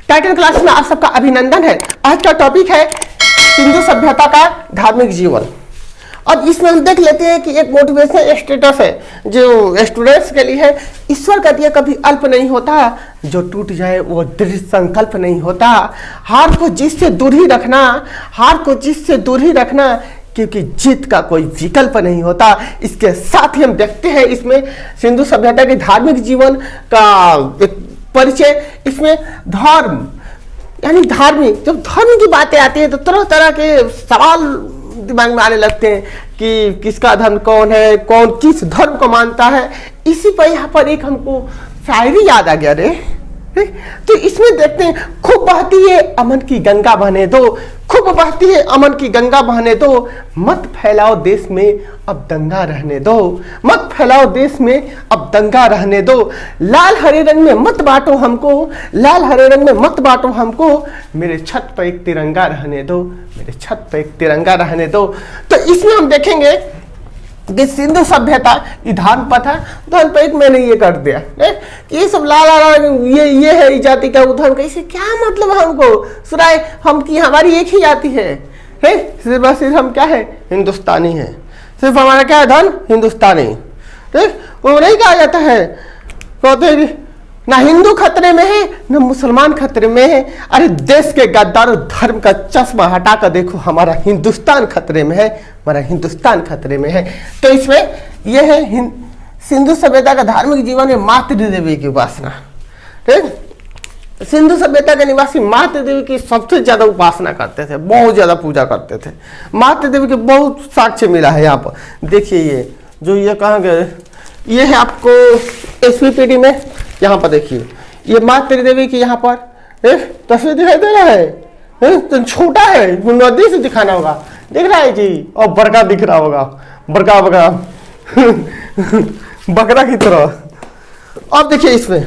Titan class में आप सबका अभिनंदन है। आज का टॉपिक है सिंधु सभ्यता का धार्मिक जीवन। अब इसमें हम देख लेते हैं कि एक मोटिवेशन स्टेटस है जो स्टूडेंट्स के लिए है। ईश्वर का दिया कभी अल्प नहीं होता, जो टूट जाए वो दृढ़ संकल्प नहीं होता। हार को जीत से दूर ही रखना, हार को जीत से दूर ही रखना, क्योंकि जीत का कोई विकल्प नहीं होता। इसके साथ ही हम देखते हैं इसमें सिंधु सभ्यता के धार्मिक जीवन का एक परिचय। इसमें धर्म यानी धार्मिक, जब धर्म की बातें आती है तो तरह तरह के सवाल दिमाग में आने लगते हैं कि किसका धर्म कौन है, कौन किस धर्म को मानता है। इसी पर यहाँ पर एक हमको शायरी याद आ गया रे। तो इसमें देखते हैं, खूब बहती है अमन की गंगा बहने दो, खूब बहती है अमन की गंगा बहने दो, मत फैलाओ देश में अब दंगा रहने दो, मत फैलाओ देश में अब दंगा रहने दो। लाल हरे रंग में मत बांटो हमको, लाल हरे रंग में मत बांटो हमको, मेरे छत पर एक तिरंगा रहने दो, मेरे छत पर एक तिरंगा रहने दो। तो इसमें हम देखेंगे कि सिंधु सभ्यता की धर्म पथ है। धर्म पर एक मैंने ये कर दिया ये सब लाल ये है इस जाति का, उधर का, इसे क्या मतलब हमको सुनाए? हम की हमारी एक ही जाति है सिर्फ हम क्या है, हिंदुस्तानी है। सिर्फ हमारा क्या है, धर्म हिंदुस्तानी। वो नहीं कहा जाता है, कहते ना हिंदू खतरे में है ना मुसलमान खतरे में है। अरे देश के गद्दारों, धर्म का चश्मा हटा कर देखो, हमारा हिंदुस्तान खतरे में है, हमारा हिंदुस्तान खतरे में है। तो इसमें यह है सिंधु सभ्यता का धार्मिक जीवन में मातृ देवी की उपासना। ठीक, सिंधु सभ्यता के निवासी मातृ देवी की सबसे ज्यादा उपासना करते थे, बहुत ज्यादा पूजा करते थे। मातृ देवी के बहुत साक्ष्य मिला है यहाँ पर। देखिए ये जो ये कहाँ गए, ये है आपको एसपीपीडी में, यहाँ पर देखिए ये मातृ देवी की यहाँ पर तस्वीर दिखाई दे रहा है। तो छोटा है, नदी से दिखाना होगा, दिख रहा है जी, और बड़का दिख रहा होगा, बड़का बड़का बकरा की तरह। अब देखिए इसमें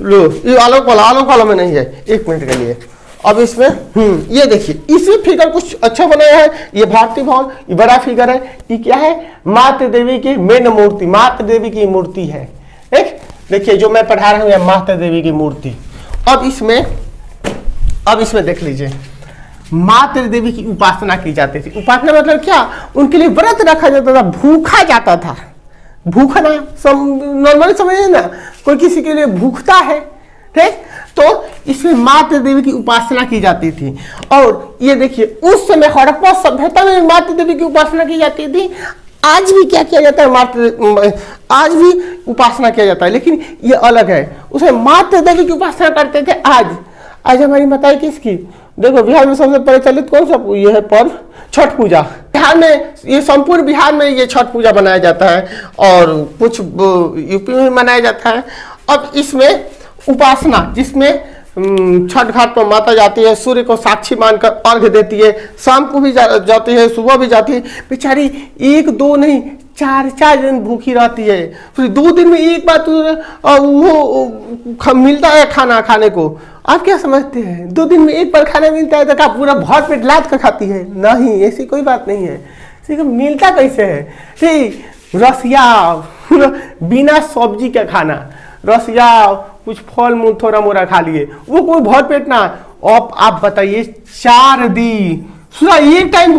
लो, ये आलोक वाला में नहीं है, एक मिनट के लिए। अब इसमें ये देखिए, इसमें फिगर कुछ अच्छा बनाया है। ये भारतीय भवन, ये बड़ा फिगर है। ये क्या है, मातृ देवी की मेन मूर्ति, मातृ देवी की मूर्ति है। ठीक, देखिए जो मैं पढ़ा रहा हूँ माता देवी की मूर्ति। अब इसमें देख लीजिए, माता देवी की उपासना की जाती थी। उपासना मतलब क्या, उनके लिए व्रत रखा जाता था, भूखा जाता था। भूखना नॉर्मली समझिए ना, कोई किसी के लिए भूखता है। ठीक, तो इसमें माता देवी की उपासना की जाती थी। और ये देखिए उस समय हड़प्पा सभ्यता में माता देवी की उपासना की जाती थी। आज भी क्या किया जाता है, आज भी उपासना किया जाता है, लेकिन ये अलग है। उसे मातृ देवी की उपासना करते थे। आज हमारी माताएं किसकी, देखो बिहार में सबसे प्रचलित कौन सा ये है पर्व, छठ पूजा। बिहार में, ये संपूर्ण बिहार में ये छठ पूजा मनाया जाता है, और कुछ यूपी में मनाया जाता है। अब इसमें उपासना, जिसमें छठ घाट पर माता जाती है, सूर्य को साक्षी मानकर अर्घ देती है, शाम को भी जाती है, सुबह भी जाती है। बेचारी एक दो नहीं, चार दिन भूखी रहती है। फिर 2 दिन में एक बार वो मिलता है खाना खाने को। आप क्या समझते हैं, 2 दिन में एक बार खाना मिलता है तो क्या पूरा भर पेट लाद कर खाती है? नहीं, ऐसी कोई बात नहीं है। ऐसी मिलता कैसे है? ठीक, रसिया बिना सब्जी का खाना, रसिया कुछ फल मूल थोड़ा मोड़ा खा लिए, वो कोई भर पेट ना। अब आप बताइए 4 दिन एक टाइम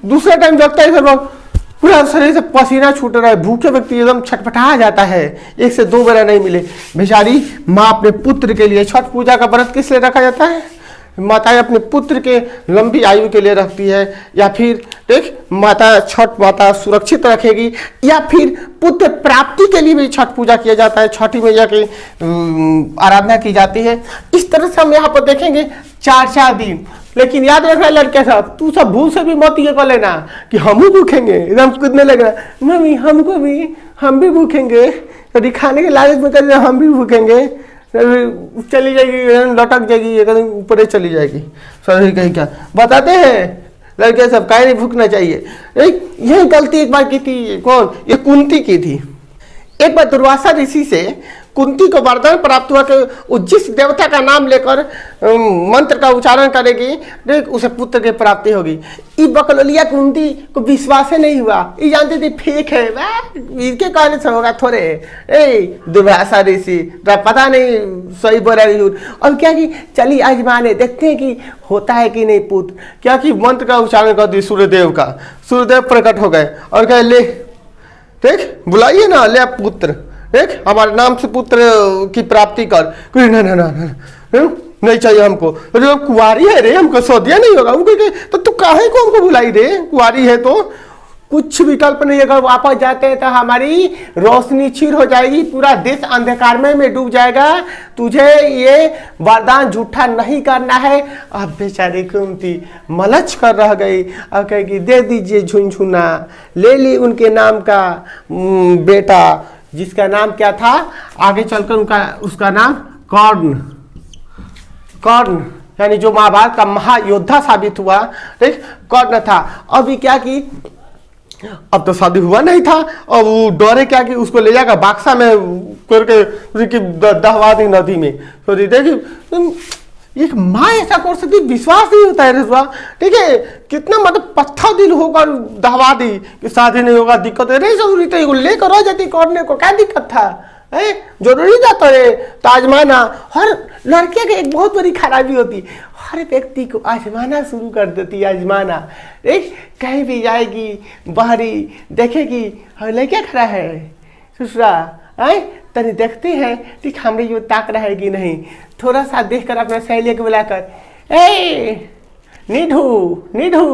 दूसरा टाइम जगता है, पूरा शरीर से पसीना छूट रहा है, भूखे व्यक्ति एकदम छटपटा जाता है। 1 से 2 बार नहीं मिले। बेचारी माँ अपने पुत्र के लिए, छठ पूजा का व्रत किस लिए रखा जाता है? माताएं अपने पुत्र के लंबी आयु के लिए रखती है, या फिर देख माता, छठ माता सुरक्षित रखेगी, या फिर पुत्र प्राप्ति के लिए भी छठ पूजा किया जाता है, छठी मैया की आराधना की जाती है। इस तरह से हम यहाँ पर देखेंगे 4 दिन। लेकिन याद रखना लड़के साहब, तू सब भूल से भी मत ये कर लेना कि हम भी भूखेंगे, एकदम कितने लग रहा है मम्मी हमको भी, हम भी भूखेंगे, तो खाने के लालच में कर हम भी भूखेंगे, चली जाएगी, लटक जाएगी, एकदम ऊपर चली जाएगी। सर कहीं क्या बताते हैं लड़के सब, काहे नहीं भूखना चाहिए। यही गलती एक बार की थी, कौन, ये कुंती की थी। एक बार दुर्वासा ऋषि से कुंती को वरदान प्राप्त हुआ कि वो जिस देवता का नाम लेकर मंत्र का उच्चारण करेगी देख उसे पुत्र की प्राप्ति होगी। ये बकलोलिया कुंती को विश्वास ही नहीं हुआ, ये जानती थी फेक है, इनके कहने से होगा थोड़े। ए दुर्वासा ऋषि पता नहीं सही बोल रही हूँ। और क्या कि चलिए आजमाने देखते हैं कि होता है कि नहीं पुत्र। क्या कि मंत्र का उच्चारण कर दी सूर्यदेव का, सूर्यदेव प्रकट हो गए और कहे ले देख बुलाइए ना, ले पुत्र देख हमारे नाम से पुत्र की प्राप्ति कर। ना ना ना ना नहीं चाहिए हमको, अरे कुंवारी है रे, हमको सौदिया नहीं होगा। तो तू काहे को हमको बुलाई रे, कुंवारी है तो कुछ विकल्प नहीं। अगर वापस जाते हैं तो हमारी रोशनी छीर हो जाएगी, पूरा देश अंधकार में डूब जाएगा। तुझे ये वरदान झूठा नहीं करना है। अब बेचारी कुंती मलच कर रह गई। अब कहेगी दे दीजिए झुनझुना। ले ली उनके नाम का बेटा, जिसका नाम क्या था आगे चलकर उसका नाम कर्ण। कर्ण यानी जो महाभारत का महायोद्धा साबित हुआ, ठीक कर्ण था। अभी क्या कि अब तो शादी हुआ नहीं था और वो डरे क्या कि उसको ले जाकर बाक्सा में करके दहवा दी नदी में। तो देखिए एक माँ ऐसा कर सकती, विश्वास नहीं होता है रिश्वा, ठीक है। कितना मतलब पत्थर दिल होकर दहवा दी कि शादी नहीं होगा, दिक्कत है रे, जरूरी तो लेकर आ जाती करने को, क्या दिक्कत था है, जरूरी जाता है तो आजमाना। हर लड़के की एक बहुत बड़ी खराबी होती, हर व्यक्ति को आजमाना शुरू कर देती, आजमाना। एक कहीं भी जाएगी बाहरी देखेगी लड़का खड़ा है ससुरा है, तनी देखते हैं ठीक हमने ये ताक रहा है कि नहीं। थोड़ा सा देखकर अपना सहेली को बुलाकर ए निधु निधु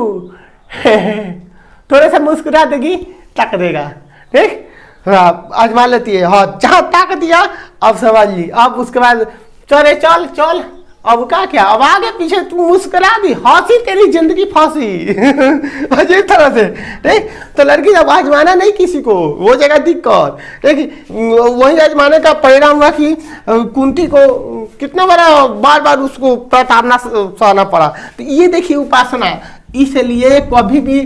थोड़ा सा मुस्कुरा देगी, तक देगा, ठीक आजमा लेती है। हाँ जहाँ ताक दिया अब समझ ली, अब उसके बाद चले चल चल, अब क्या अब आगे पीछे तू मुस्कुरा दी, हंसी तेरी जिंदगी फांसी अजीब तरह से, ठीक। तो लड़की जब आजमाना नहीं किसी को, वो जगह दिक्कत, ठीक। वही आजमाने का परिणाम हुआ कि कुंती को कितना बड़ा बार बार उसको प्रताड़ना सहना पड़ा। तो ये देखिए उपासना, इसलिए कभी भी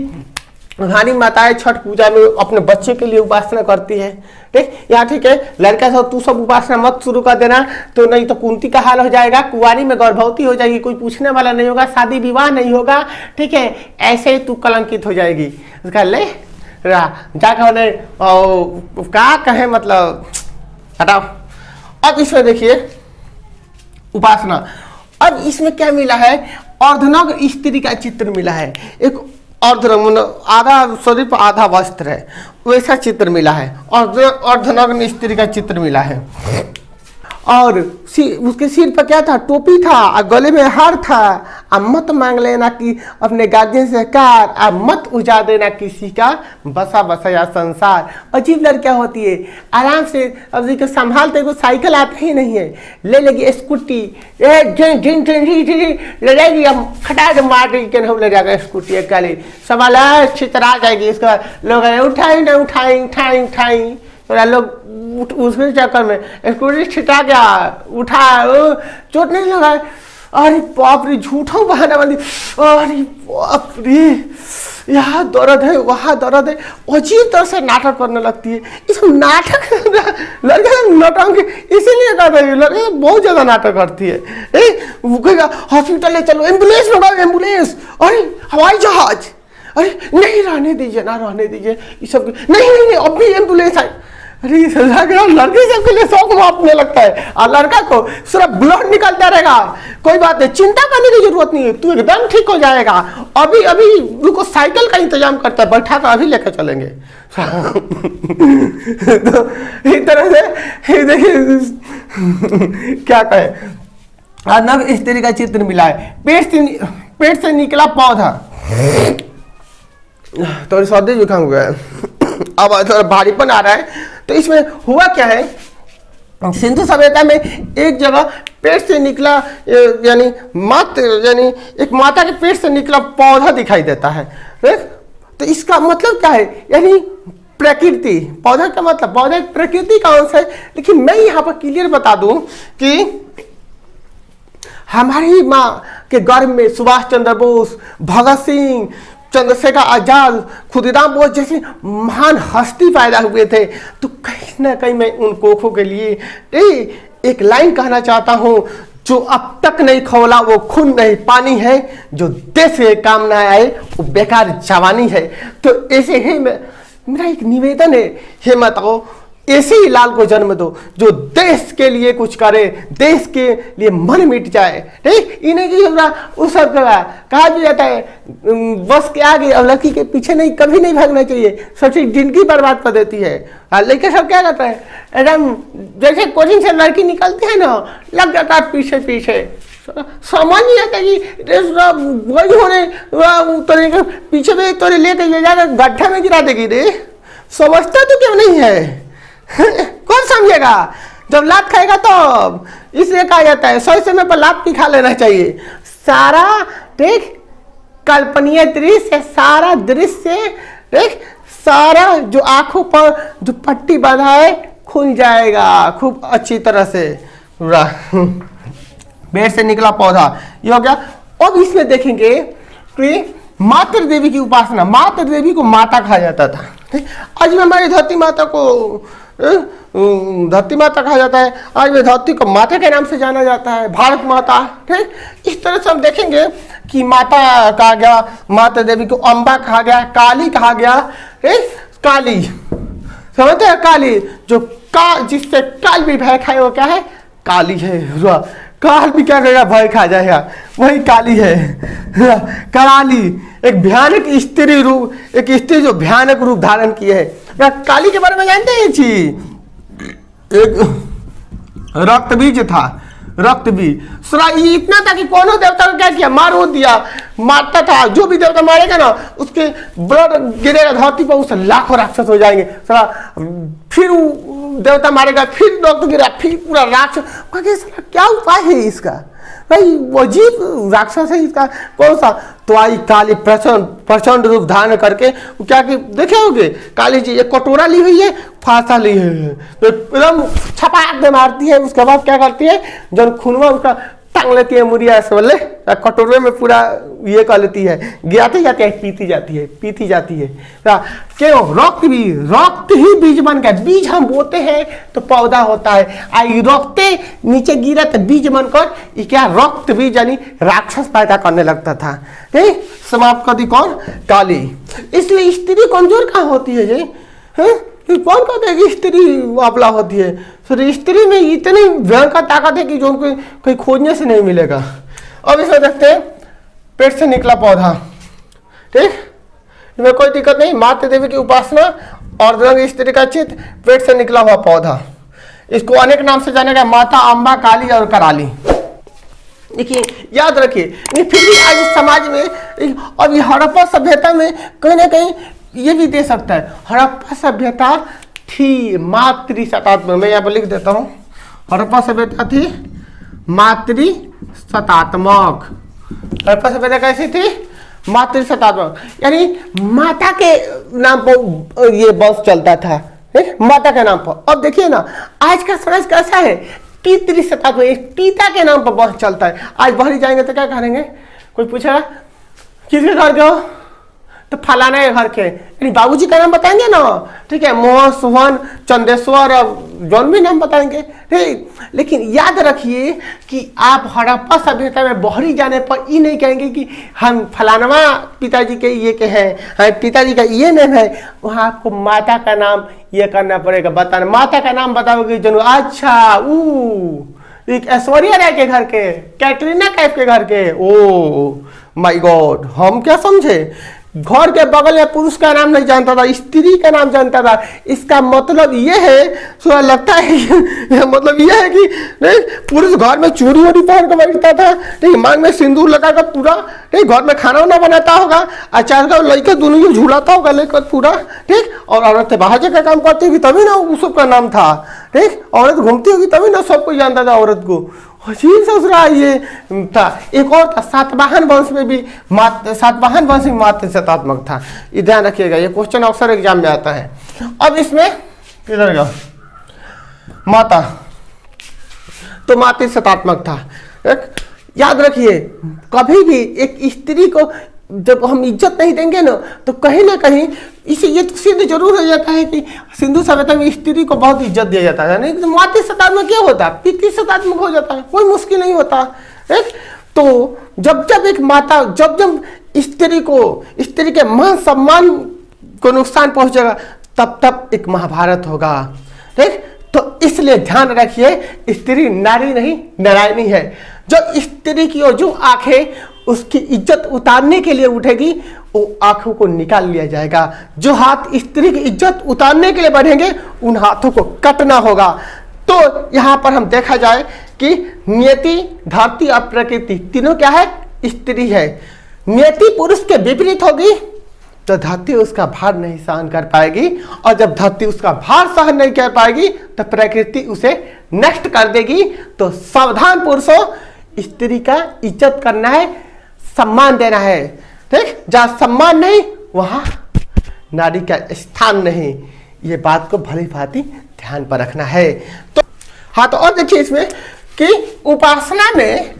हमारी माताएं छठ पूजा में अपने बच्चे के लिए उपासना करती है, ठीक। यहाँ ठीक है लड़का सब तू सब उपासना मत शुरू कर देना, तो नहीं तो कुंती का हाल हो जाएगा, कुंवारी में गर्भवती हो जाएगी, कोई पूछने वाला नहीं होगा, शादी विवाह नहीं होगा, ठीक है। ऐसे ही तू कलंकित हो जाएगी। उसका ले जाकर क्या कहे मतलब हटाओ। अब इसमें देखिए उपासना, अब इसमें क्या मिला है, अर्धनग्न स्त्री का चित्र मिला है। एक अर्धनग्न आधा शरीर पर आधा वस्त्र है वैसा चित्र मिला है, अर्धनग्न स्त्री का चित्र मिला है। और उसके सिर पर क्या था, टोपी था और गले में हार था। अब मत मांग लेना कि अपने गार्जियन से कार, अब मत उजा देना किसी का बसा बसाया संसार। अजीब लड़कियां होती है, आराम से अब देखो संभालते को साइकिल आता ही नहीं है, ले लेगी स्कूटी, ले जाएगी, अब खटा मार ले जाएगा स्कूटी काली सवाल छितरा जाएगी। इसके बाद लोग उठाई ना उठाई उठाई उठाई, लोग उसके चक्कर में स्कूटी छिटा गया, उठा चोट नहीं लगा, अरे बाप रे झूठा बहाना बंदी, अरे बाप रे यहाँ दर्द है वहाँ दर्द है, अजीब तरह से नाटक करने लगती है। इस नाटक लड़के नौटंकी इसीलिए करते हैं, लड़के बहुत ज्यादा नाटक करती है। वो कहेगा हॉस्पिटल ले चलो, एम्बुलेंस मंगाओ एम्बुलेंस, अरे हवाई जहाज, अरे नहीं रहने दीजिए ना रहने दीजिए, ये सब नहीं नहीं नहीं अब भी एम्बुलेंस आई। अरे लड़के सबके लिए शौक मापने लगता है और लड़का को सिर्फ ब्लड निकलता रहेगा। कोई बात नहीं, चिंता करने की जरूरत नहीं है, तू एकदम ठीक हो जाएगा। अभी अभी उनको साइकिल का इंतजाम करता है, बैठा कर अभी लेकर चलेंगे। तो इस तरह से देखिए क्या कहे, नव स्त्री का चित्र मिला है। पेट से निकला पौधा, तो सर्दी जुकाम हो गया, अब थोड़ा भारीपन आ रहा है। तो इसमें हुआ क्या है, सिंधु सभ्यता में एक जगह पेट से निकला यानी एक माता के पेट से निकला पौधा दिखाई देता है। तो इसका मतलब क्या है, यानी प्रकृति, पौधा का मतलब पौधा प्रकृति का अंश है। लेकिन मैं यहाँ पर क्लियर बता दूं कि हमारी माँ के गर्भ में सुभाष चंद्र बोस, भगत सिंह, चंद्रशेखर आजाद, खुदीराम बोस जैसे महान हस्ती पैदा हुए थे। तो कहीं ना कहीं मैं उन कोखों के लिए एक लाइन कहना चाहता हूं, जो अब तक नहीं खौला वो खून नहीं पानी है, जो देश के काम ना आए वो बेकार जवानी है। तो ऐसे ही मेरा एक निवेदन है, हे माताओं, ऐसे ही लाल को जन्म दो जो देश के लिए कुछ करे, देश के लिए मन मिट जाए। ठीक, इन्हें की उस सब कहा भी जाता है बस के आगे और लड़की के पीछे नहीं, कभी नहीं भागना चाहिए, सबसे जिंदगी बर्बाद कर देती है। लड़के सब क्या करता है, एकदम जैसे कोचिंग से लड़की निकलती है ना, लग जाता है पीछे पीछे, समझ नहीं आता कि वही होने तोरे पीछे में तोरे ले जाकर गड्ढा में गिरा देगी रे। समझता तो क्यों नहीं है? कौन समझेगा? जब लात खाएगा तो इसलिए कहा जाता है 100 समय पर लात भी खा लेना चाहिए। सारा देख कल्पनीय दृश्य, सारा दृश्य देख, सारा जो आंखों पर जो पट्टी बांधा है खुल जाएगा खूब अच्छी तरह से। पेड़ से निकला पौधा ये हो गया। अब इसमें देखेंगे कि मातृ देवी की उपासना, मातृ देवी को माता कहा जाता था। आज में हमारी धरती माता को धरती माता कहा जाता है, आज में धरती को माता के नाम से जाना जाता है, भारत माता। ठीक, इस तरह से हम देखेंगे कि माता कहा गया, माता देवी को अम्बा कहा गया, काली कहा गया। काली समझते हैं, काली जो जिससे काल भी भय खाए वो क्या है? काली है। काल भी क्या करेगा? भय खा जाएगा, वही काली है। कराली एक भयानक स्त्री रूप, एक स्त्री जो भयानक रूप धारण किए है। काली के बारे में जानते हैं जी? एक रक्त बीज था, रक्त बीज इतना था कि कौन देवता को क्या किया? मार वो दिया, मारता था, जो भी देवता मारेगा ना उसके ब्लड गिरेगा धरती पर, उससे लाखों राक्षस हो जाएंगे। फिर देवता मारेगा, फिर रक्त गिरा, फिर पूरा राक्षस। क्या उपाय है इसका? भाई अजीब राक्षस है इसका, कौन सा? तो आई काली प्रचंड रूप धारण करके क्या कि देखे होगे काली जी एक कटोरा ली हुई है, फांसा ली हुई है, तो एकदम छपाक में मारती है। उसके बाद क्या करती है? जब खूनवा उसका टांग लेती है मुड़िया से, बोले कटोरे में पूरा ये कर लेती है, गिराती जाती है, पीती जाती है, पीती जाती है। क्यों? रक्त ही बीज बन गया। बीज हम बोते हैं तो पौधा होता है, आई रक्ते नीचे गिरा तो बीज बनकर ये क्या रक्त बीज यानी राक्षस पैदा करने लगता था। समाप्त कर दी कौन? काली। इसलिए स्त्री कमजोर कहाँ होती है जी? कौन कहते हैं कि स्त्री अबला होती है? तो स्त्री में इतनी भयंकर ताकत है कि जो उनको कहीं खोजने से नहीं मिलेगा। अब इसमें देखते हैं पेट से निकला पौधा। ठीक, इसमें कोई दिक्कत नहीं। मातृ देवी की उपासना, अर्धरंग स्त्री का चित्त, पेट से निकला हुआ पौधा। इसको अनेक नाम से जाना गया, माता, अम्बा, काली और कराली। देखिए याद रखिए, फिर भी आज समाज में अब ये हड़प्पा सभ्यता में कहीं ना कहीं ये भी दे सकता है। हड़प्पा सभ्यता थी मातृ शतात्मक, मैं यहाँ पर लिख देता हूँ, हड़प्पा सभ्यता थी मातृ शतात्मक। हड़प्पा सभ्यता कैसी थी? मातृ शतात्मक, यानी माता के नाम पर ये वंश चलता था, माता के नाम पर। अब देखिए ना आज का समाज कैसा है? पितृ शतात्मक, पिता के नाम पर वंश चलता है। आज बाहर जाएंगे तो क्या करेंगे? कोई पूछेगा किसके घर के हो? तो फलाना के घर के, यानी बाबूजी का नाम बताएंगे ना। ठीक है, मोहन, सोहन, चंदेश्वर, जौन भी नाम बताएंगे। ठीक, लेकिन याद रखिए कि आप हड़प्पा सभ्यता में बहरी जाने पर ये नहीं कहेंगे कि हम फलानवा पिताजी के ये के हैं, पिताजी का ये नाम है। वहाँ आपको माता का नाम ये करना पड़ेगा, बताना। माता का नाम बताओगे जरूर। अच्छा, एक ऐश्वर्या राय के घर के, कैटरीना कैफ के घर के। ओ माय गॉड, हम क्या समझे? घर के बगल में पुरुष का नाम नहीं जानता था, स्त्री का नाम जानता था। इसका मतलब ये है, थोड़ा लगता है मतलब ये है कि नहीं, पुरुष घर में चूड़ी वूड़ी पहन कर बैठता था, ठीक, मांग में सिंदूर लगाकर पूरा, ठीक, घर में खाना वाना बनाता होगा, अचार का लड़का दोनों ही झूलाता होगा लेकर पूरा, ठीक। और औरतें बाहर जाकर काम करती होगी तभी ना उस सबका नाम था, ठीक। औरत घूमती होगी तभी ना सब कोई जानता था औरत को। अजीब ससुरा ये था। एक और था, सातवाहन वंश में भी सातवाहन वंश में मातृ शतात्मक था। ये ध्यान रखिएगा, ये क्वेश्चन अक्सर एग्जाम में आता है। अब इसमें किधर गया माता, तो मातृ शतात्मक था। याद रखिए, कभी भी एक स्त्री को जब हम इज्जत नहीं देंगे ना तो कहीं ना कहीं इसे ये तो सिद्ध जरूर हो जाता है कि सिंधु सभ्यता में स्त्री को बहुत इज्जत दिया जाता है। नहीं तो मातृ शताब्दी में क्या होता है, पितृ शताब्दी में हो जाता है, कोई मुश्किल नहीं होता है। तो जब जब एक माता जब जब स्त्री के मान सम्मान को नुकसान पहुंचेगा तब तब एक महाभारत होगा। ठीक, तो इसलिए ध्यान रखिए, स्त्री नारी नहीं नारायणी है। जो स्त्री की ओर जो आंखें उसकी इज्जत उतारने के लिए उठेगी वो आंखों को निकाल लिया जाएगा। जो हाथ स्त्री की इज्जत उतारने के लिए बढ़ेंगे उन हाथों को कटना होगा। तो यहां पर हम देखा जाए कि नियति, धरती और प्रकृति तीनों क्या है, स्त्री है। नियति पुरुष के विपरीत होगी तो धरती उसका भार नहीं सहन कर पाएगी, और जब धरती उसका भार सहन नहीं कर पाएगी तो प्रकृति उसे नष्ट कर देगी। तो सावधान पुरुषों, स्त्री का इज्जत करना है, सम्मान देना है। ठीक, जहां सम्मान नहीं वहां नारी का स्थान नहीं। ये बात को भली भांति ध्यान पर रखना है। तो हाँ, तो और देखिए इसमें कि उपासना में,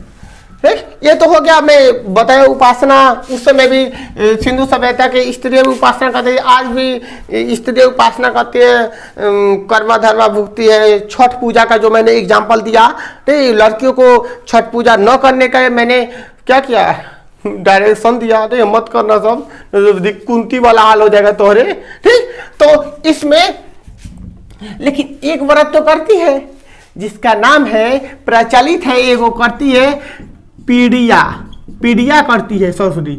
ये तो हो गया मैं बताया उपासना। उस समय भी सिंधु सभ्यता के स्त्रियां भी उपासना करती है, आज भी स्त्रियां उपासना करती है, कर्मा धर्मा भुगती है। छठ पूजा का जो मैंने एग्जाम्पल दिया, ठीक, लड़कियों को छठ पूजा न करने का मैंने क्या किया, डायरेक्शन दिया, तो ये मत करना, सब कुंती वाला हाल हो जाएगा तोहरे। ठीक, तो इसमें लेकिन एक व्रत तो करती है जिसका नाम है, प्रचलित है, ये वो करती है पीड़िया करती है सरस्वती,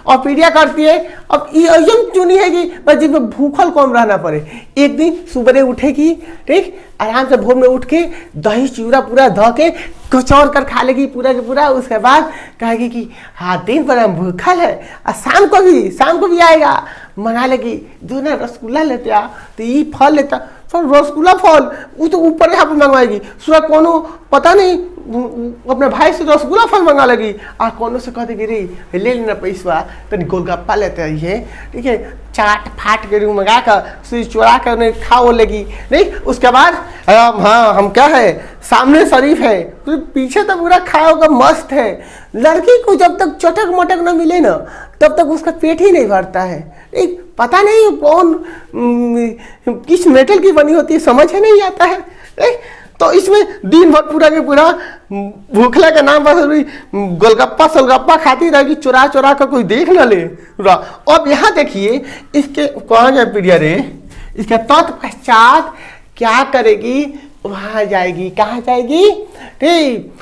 और पीड़िया करती है। अब ये एकदम चुनी है कि बस जिसमें भूखल कम रहना पड़े। एक दिन सुबह उठेगी, ठीक, आराम से भोर में उठ के दही चूड़ा पूरा धो के कचौर कर खा लेगी पूरा के पूरा। उसके बाद कहेगी कि हाँ दिन पर हम भूखल है, और शाम को भी आएगा, मंगा लेगी, जो ना रसगुल्ला लेते आ तो ये फल लेता, सब रसगुल्ला फल वो तो ऊपर यहाँ पर मंगवाएगी। सुबह कोनो पता नहीं अपने भाई से रसगुल्ला फल मंगा लेगी, और कोनो से कह देगी रे ले लेना पैसा, तो गोलगप्पा लेते रहिए, ठीक है, चाट फाट के मंगा कर सुई चुरा कर उन्हें खाओ लेगी। नहीं, उसके बाद हाँ हम क्या है, सामने शरीफ है, तो पीछे तो पूरा खाया होगा, मस्त है। लड़की को जब तक चटक मटक न मिले ना तब तक उसका पेट ही नहीं भरता है। एक पता नहीं कौन किस मेटल की बनी होती है, समझ ही नहीं आता है। तो इसमें दिन भर पूरा के पूरा भूखला के नाम पर गोलगप्पा सोलगप्पा खाती रहेगी, चुरा चुरा कर, कोई देख न ले। अब यहाँ देखिए इसके कहाँ जाए पीड़िया रे, इसके तत्पश्चात क्या करेगी, वहां जाएगी, कहाँ जाएगी, ठीक,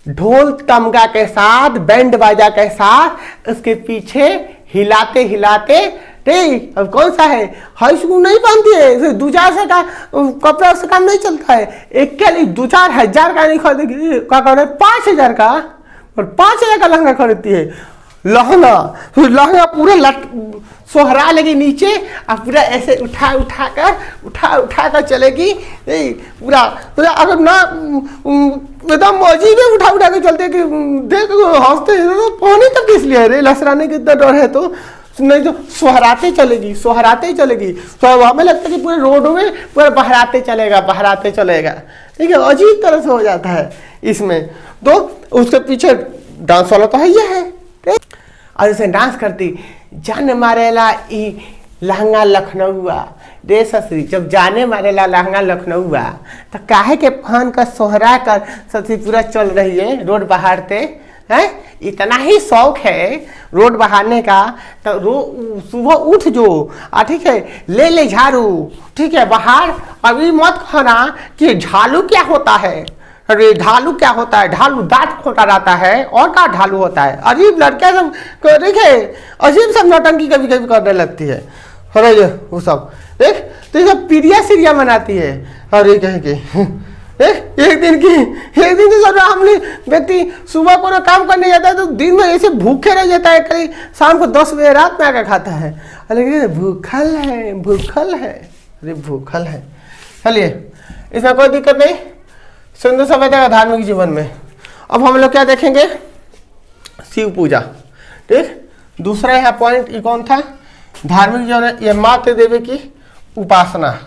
ढोल तमगा के साथ, बैंड बाजा के साथ उसके पीछे हिलाते हिलाते, ठीक। अब कौन सा है, हाई स्कूल नहीं पहनती है, 2-4 का कपड़ा से काम नहीं चलता है। एक के लिए 2-4 हजार का नहीं खरीदेगी, क्या कर 5,000 का, और 5,000 का लहंगा खरीदती है। लहंगा पूरा सोहरा लेगी नीचे, और पूरा ऐसे उठा कर चलेगी, पूरा अगर ना एकदम अजीब है, उठा के चलते कि देख हंसते पहने तक इसलिए रे, लसराने की इतना डर है तो नहीं, तो सोहराते ही चलेगी। तो हमें लगता है कि पूरे रोड में पूरा बहराते चलेगा, ठीक है, अजीब तरह से हो जाता है इसमें। तो उसके पीछे डांस वाला तो है ये है, और उसे डांस करती, जान मारेला ई लहंगा लखनऊआ रे ससुरी, जब जाने मारेला लहंगा लखनऊआ तो काहे के पहन कर सोहरा कर ससुरी पूरा चल रही है रोड बहारते हैं। इतना ही शौक है रोड बहारने का, तो सुबह उठ जो, ठीक है, ले झाड़ू, ठीक है, बाहर। अभी मत कहना कि झाड़ू क्या होता है, अरे ढालू क्या होता है, ढालू दांत खोटा रहता है, और क्या ढालू होता है। अजीब लड़कियां सब देखे, अजीब सब नौटंकी कभी कभी करने लगती है, अरे वो सब देख, तो ये सब पीड़िया सीरिया मनाती है। अरे कहेंगे एक दिन की सब हमने व्यक्ति सुबह को काम करने जाता है तो दिन में ऐसे भूखे रह जाता है, कहीं शाम को 10 बजे रात में आकर खाता है, अरे भूखल है, अरे भूखल है। चलिए, इसमें कोई दिक्कत नहीं सिंधु सभ्यता का धार्मिक जीवन में। अब हम लोग क्या देखेंगे, शिव पूजा, ठीक। दूसरा यहाँ पॉइंट ये कौन था, धार्मिक जीवन है, ये मातृ देवी की उपासना,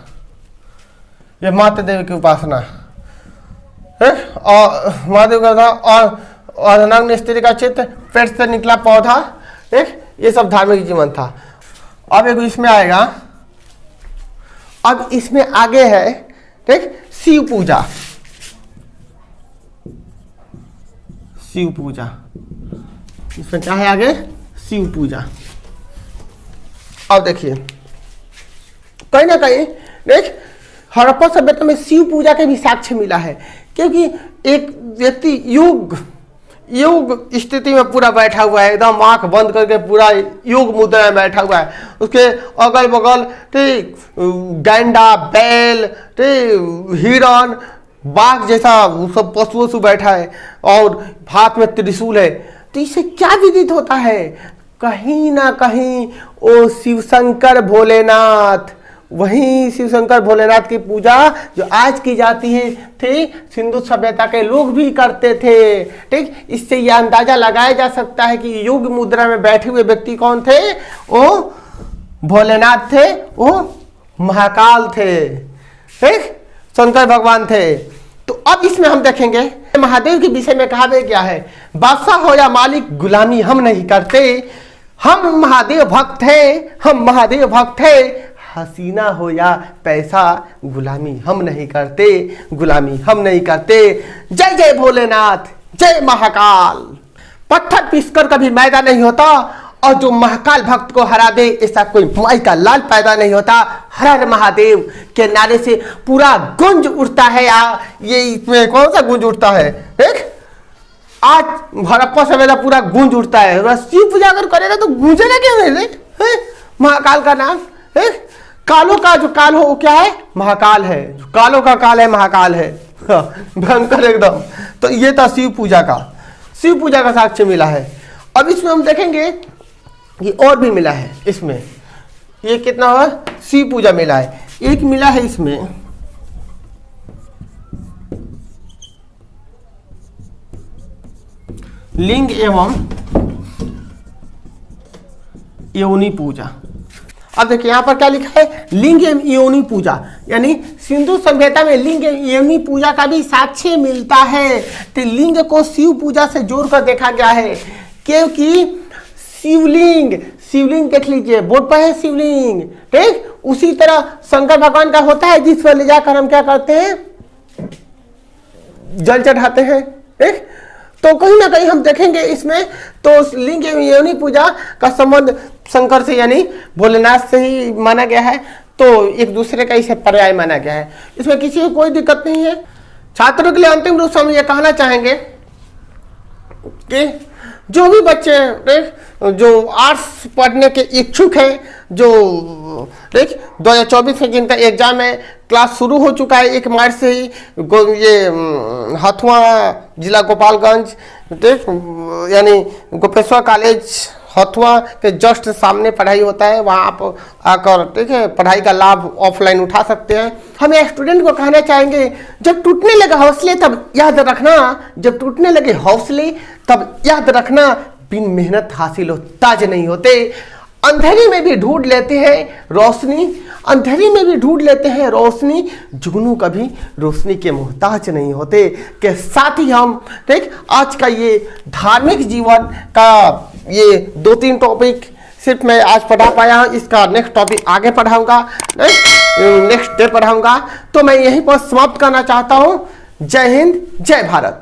ये मातृ देवी की उपासना है। और महादेव का था, और अर्धनग्न स्त्री का चित्र, पेट से निकला पौधा, ठीक, ये सब धार्मिक जीवन था। अब एक इसमें आएगा, अब इसमें आगे है ठीक शिव पूजा। शिव पूजा इसमें क्या है आगे, शिव पूजा। अब देखिए कहीं ना कहीं देख हड़प्पा सभ्यता में शिव पूजा के भी साक्ष्य मिला है, क्योंकि एक व्यक्ति योग स्थिति में पूरा बैठा हुआ है, एकदम आंख बंद करके पूरा योग मुद्रा में बैठा हुआ है। उसके अगल बगल ठीक गैंडा, बैल, ठीक हिरण, बाघ जैसा सब पशु वशु बैठा है और हाथ में त्रिशूल है। तो इससे क्या विदित होता है, कहीं ना कहीं ओ शिवशंकर भोलेनाथ, वही शिवशंकर भोलेनाथ की पूजा जो आज की जाती है थी, सिंधु सभ्यता के लोग भी करते थे। ठीक, इससे यह अंदाजा लगाया जा सकता है कि योग मुद्रा में बैठे हुए व्यक्ति कौन थे, वो भोलेनाथ थे, वो महाकाल थे, ठीक शंकर भगवान थे। तो अब इसमें हम देखेंगे महादेव के विषय में कहा गया है, बादशाह हो या मालिक गुलामी हम नहीं करते, हम महादेव भक्त हैं, हम महादेव भक्त हैं। हसीना हो या पैसा गुलामी हम नहीं करते, गुलामी हम नहीं करते। जय जय भोलेनाथ, जय महाकाल। पत्थर पीसकर कभी मैदा नहीं होता, और जो महाकाल भक्त को हरा दे ऐसा कोई माई का लाल पैदा नहीं होता। हर हर महादेव के नारे से पूरा गूंज उठता है। ये इसमें कौन सा गूंज उठता है, देख आज हड़प्पा सभ्यता पूरा गूंज उठता है। शिव पूजा अगर करेगा तो गूंजेगा क्यों नहीं, महाकाल का नाम है। कालों का जो काल हो वो क्या है, महाकाल है। जो कालों का काल है महाकाल है, भयंकर एकदम। तो ये था शिव पूजा का, शिव पूजा का साक्ष्य मिला है। अब इसमें हम देखेंगे ये और भी मिला है इसमें, ये कितना हुआ, शिव पूजा मिला है। एक मिला है इसमें लिंग एवं योनि पूजा। अब देखिए यहाँ पर क्या लिखा है, लिंग एवं योनि पूजा, यानी सिंधु सभ्यता में लिंग एवं योनि पूजा का भी साक्ष्य मिलता है। तो लिंग को शिव पूजा से जोड़कर देखा गया है, क्योंकि शिवलिंग, शिवलिंग देख लीजिए बोर्ड पर है शिवलिंग, ठीक उसी तरह शंकर भगवान का होता है, जिस पर ले जाकर हम क्या करते हैं, जल चढ़ाते हैं। ठीक, तो कहीं ना कहीं हम देखेंगे इसमें तो लिंग एवं योनि पूजा का संबंध शंकर से यानी भोलेनाथ से ही माना गया है। तो एक दूसरे का इसे पर्याय माना गया है, इसमें किसी को कोई दिक्कत नहीं है। छात्रों के लिए अंतिम रूप से हम ये कहना चाहेंगे कि जो भी बच्चे जो आर्ट्स पढ़ने के इच्छुक हैं, जो देख 2024 में जिनका एग्जाम है, क्लास शुरू हो चुका है 1 मार्च से ही। ये हथुआ जिला गोपालगंज देख यानी गोपेश्वर कॉलेज हथुआ के जस्ट सामने पढ़ाई होता है, वहाँ आप आकर ठीक है पढ़ाई का लाभ ऑफलाइन उठा सकते हैं। हम स्टूडेंट को कहना चाहेंगे, जब टूटने लगे हौसले तब याद रखना, जब टूटने लगे हौसले तब याद रखना, बिन मेहनत हासिल हो ताज नहीं होते। अंधेरी में भी ढूंढ लेते हैं रोशनी, अंधेरी में भी ढूंढ लेते हैं रोशनी, जुगनू कभी रोशनी के मोहताज नहीं होते। के साथ ही हम ठीक आज का ये धार्मिक जीवन का ये 2-3 टॉपिक सिर्फ मैं आज पढ़ा पाया हूँ, इसका नेक्स्ट टॉपिक आगे पढ़ाऊंगा, नेक्स्ट डे पढ़ाऊंगा। तो मैं यहीं पर समाप्त करना चाहता हूँ। जय हिंद, जय भारत।